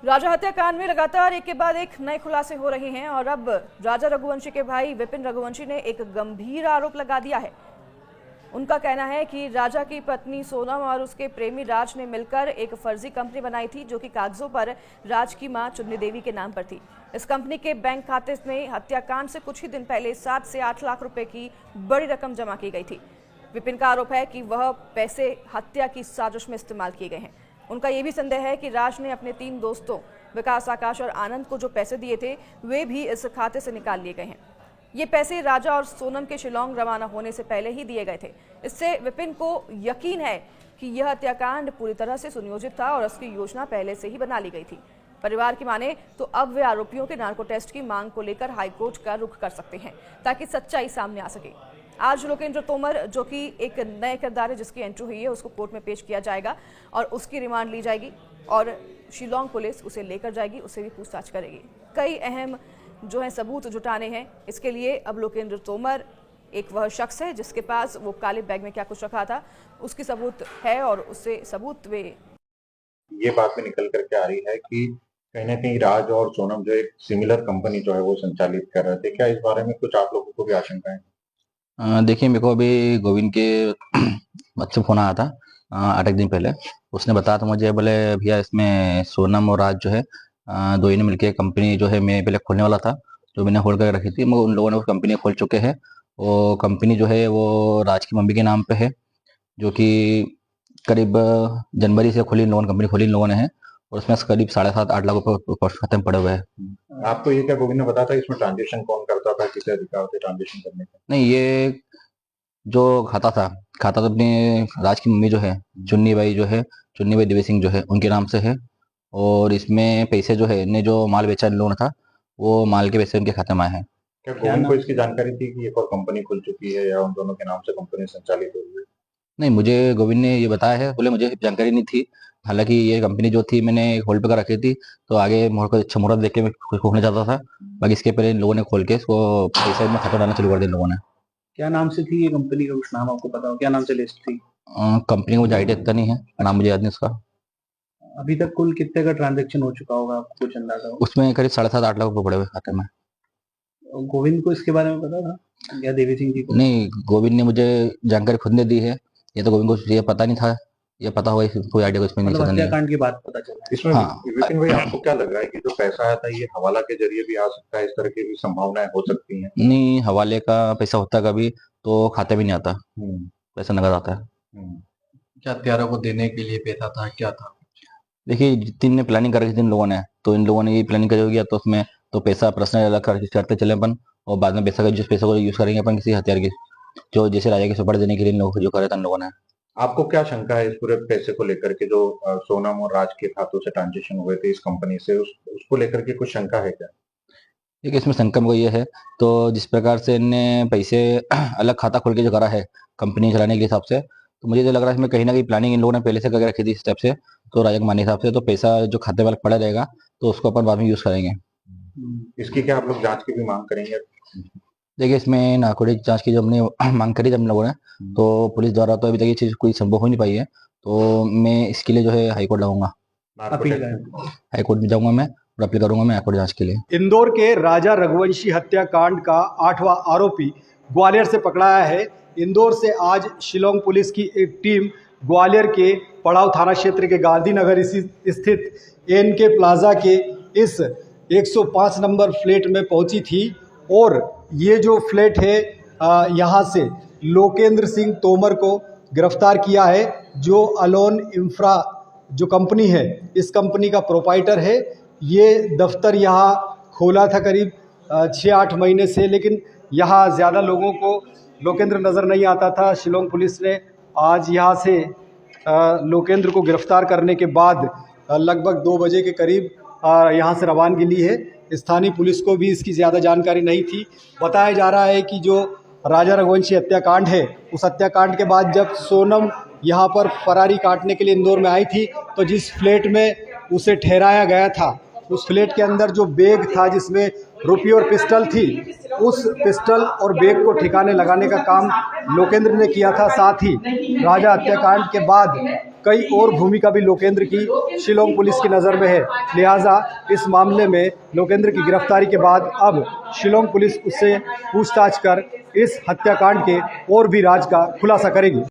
राजा हत्याकांड में लगातार एक के बाद एक नए खुलासे हो रहे हैं और अब राजा रघुवंशी के भाई विपिन रघुवंशी ने एक गंभीर आरोप लगा दिया है। उनका कहना है कि राजा की पत्नी सोनम और उसके प्रेमी राज ने मिलकर एक फर्जी कंपनी बनाई थी जो कि कागजों पर राज की मां चुन्नी देवी के नाम पर थी। इस कंपनी के बैंक खाते में हत्याकांड से कुछ ही दिन पहले 7 से 8 लाख रुपए की बड़ी रकम जमा की गई थी। विपिन का आरोप है कि वह पैसे हत्या की साजिश में इस्तेमाल किए गए हैं। उनका यह भी संदेह है कि राज ने अपने 3 दोस्तों विकास, आकाश और आनंद को जो पैसे दिए थे वे भी इस खाते से निकाल लिए गए हैं। ये पैसे राजा और सोनम के शिलोंग रवाना होने से पहले ही दिए गए थे। इससे विपिन को यकीन है कि यह हत्याकांड पूरी तरह से सुनियोजित था और उसकी योजना पहले से ही बना ली गई थी। परिवार की माने तो अब वे आरोपियों के नार्को टेस्ट की मांग को लेकर हाईकोर्ट का रुख कर सकते हैं ताकि सच्चाई सामने आ सके। आज लोकेंद्र तोमर, जो कि एक नए किरदार है जिसकी एंट्री हुई है, उसको कोर्ट में पेश किया जाएगा और उसकी रिमांड ली जाएगी और शिलोंग पुलिस उसे लेकर जाएगी, उससे भी पूछताछ करेगी। कई अहम जो है सबूत जुटाने हैं। इसके लिए अब लोकेंद्र तोमर एक वह शख्स है जिसके पास वो काले बैग में क्या कुछ रखा था, उसकी सबूत है और उससे सबूत वे ये बात भी निकल करके आ रही है कि कहीं ना कहीं राज और सोनम जो एक सिमिलर कंपनी जो है वो संचालित कर रहे थे। क्या इस बारे में कुछ आप लोगों को भी आशंका है? देखिए, मेरे को अभी गोविंद के बच्चे फोन आया था 8 दिन पहले। उसने बताया था मुझे, बोले भैया इसमें सोनम और राज जो है दो ही ने मिलकर कंपनी जो है मैं पहले खोलने वाला था, जो मैंने होल्ड करके रखी थी, मगर उन लोगों ने उस कंपनी खोल चुके हैं। वो कंपनी जो है वो राज की मम्मी के नाम पे है, जो कि करीब जनवरी से खुली इन लोगों ने कंपनी खोली इन लोगों ने है, और उसमें करीब 7.5-8 लाख रुपए खत्म पड़े हुए हैं। आपको ये क्या गोविंद ने बताया था इसमें ट्रांजेक्शन कौन करता था, किसे अधिकार थे ट्रांजेक्शन करने का? नहीं, ये जो खाता तो अपने राज की मम्मी जो है चुन्नी बाई देवी सिंह जो है उनके नाम से है। और इसमें पैसे जो है ने जो माल बेचा इन लोगों ने था, वो माल के पैसे उनके खाते में आए हैं। क्या गोविंद को इसकी जानकारी थी कि एक और कंपनी खुल चुकी है या उन दोनों के नाम से कंपनी संचालित हो रही है? नहीं, मुझे गोविंद ने ये बताया है, बोले मुझे जानकारी नहीं थी। हालांकि ये कंपनी जो थी मैंने होल्ड पे कर रखी थी, तो आगे मुहूर्त अच्छा मुहूर्त देख के मैं खोलना चाहता था। बाकी इसके पहले इन लोगों ने खोल के इसको पैसे में खाता डालना शुरू कर दिया इन लोगों ने। क्या नाम से थी ये कंपनी का? कुछ नाम आपको पता हो? क्या नाम से लिस्ट थी? कंपनी को मुझे आइडिया इतना नहीं है, नाम मुझे याद नहीं उसका। अभी तक कुल कितने का ट्रांजैक्शन हो चुका होगा, आपको कुछ अंदाजा हो? उसमें करीब 7.5-8 लाख रुपए पड़े हुए खाते में। गोविंद को इसके बारे में पता था या देवी सिंह जी को? नहीं, गोविंद ने मुझे जानकारी खुद ने दी है। ये तो गोविंद को ये पता नहीं था, ये पता हुआ कोई आइडिया इसमें नहीं मतलब था। हत्याकांड की बात पता चला इसमें हाँ। विपिन भाई, आपको क्या लग रहा है कि जो पैसा आया था ये हवाला के जरिए भी आ सकता है? इस तरह की भी संभावनाएं हो सकती हैं? नहीं, हवाले का पैसा होता कभी तो खाते में नहीं आता, पैसा नगद आता है। क्या हत्यारों को देने के लिए पैसा था, क्या था? देखिए, जितने ने प्लानिंग कर रखी थी इन लोगों ने, तो इन लोगों ने ये प्लानिंग करी होगी, या तो उसमें तो पैसा पर्सनल अलग करते चले अपन, और बाद में पैसा का जिस पैसा को यूज करेंगे अपन किसी हथियार की, जो जैसे राजा के सुपर देने के लिए इन लोगों जो करे था इन लोगों ने। आपको क्या शंका है इस पूरे पैसे को लेकर के, जो सोनम और राज के खातों से ट्रांजेक्शन हुए थे इस कंपनी से, उसको लेकर के कुछ शंका है क्या? देखिए, इसमें शंका को ये है, तो जिस प्रकार से इनने पैसे अलग खाता खोल के जो करा है कंपनी चलाने के हिसाब से, तो मुझे तो लग रहा है इसमें कहीं ना कहीं प्लानिंग इन लोगों ने पहले से करके रखी थी इस टाइप से। तो राजा के माने हिसाब से तो पैसा जो खाते में पड़ा रहेगा तो उसको अपन बाद में यूज करेंगे। इसकी क्या आप लोग जांच की भी मांग करेंगे? देखिए, इसमें नार्कोटिक जांच की जो हमने मांग करी थी हम लोगों ने, तो पुलिस द्वारा तो अभी तक ये चीज कोई संभव हो नहीं पाई है, तो मैं इसके लिए जो है हाईकोर्ट जाऊंगा, हाईकोर्ट में जाऊंगा मैं और अपील करूंगा मैं हाईकोर्ट जांच के लिए। इंदौर के राजा रघुवंशी हत्याकांड का 8वां आरोपी ग्वालियर से पकड़ाया है। इंदौर से आज शिलोंग पुलिस की एक टीम ग्वालियर के पड़ाव थाना क्षेत्र के गांधीनगर स्थित एनके प्लाजा के इस 105 नंबर फ्लैट में पहुंची थी, और ये जो फ्लैट है यहाँ से लोकेंद्र सिंह तोमर को गिरफ्तार किया है, जो अलोन इंफ्रा जो कंपनी है इस कंपनी का प्रोपाइटर है। ये दफ्तर यहाँ खोला था करीब 6-8 महीने से, लेकिन यहाँ ज़्यादा लोगों को लोकेंद्र नज़र नहीं आता था। शिलोंग पुलिस ने आज यहाँ से लोकेंद्र को गिरफ्तार करने के बाद लगभग 2 बजे के करीब यहाँ से रवानगी ली है। स्थानीय पुलिस को भी इसकी ज़्यादा जानकारी नहीं थी। बताया जा रहा है कि जो राजा रघुवंशी हत्याकांड है, उस हत्याकांड के बाद जब सोनम यहाँ पर फरारी काटने के लिए इंदौर में आई थी, तो जिस फ्लैट में उसे ठहराया गया था, उस फ्लैट के अंदर जो बैग था जिसमें रुपये और पिस्टल थी, उस पिस्टल और बैग को ठिकाने लगाने का काम लोकेंद्र ने किया था। साथ ही राजा हत्याकांड के बाद कई और भूमिका भी लोकेंद्र की शिलोंग पुलिस की नज़र में है। लिहाजा इस मामले में लोकेंद्र की गिरफ्तारी के बाद अब शिलोंग पुलिस उससे पूछताछ कर इस हत्याकांड के और भी राज का खुलासा करेगी।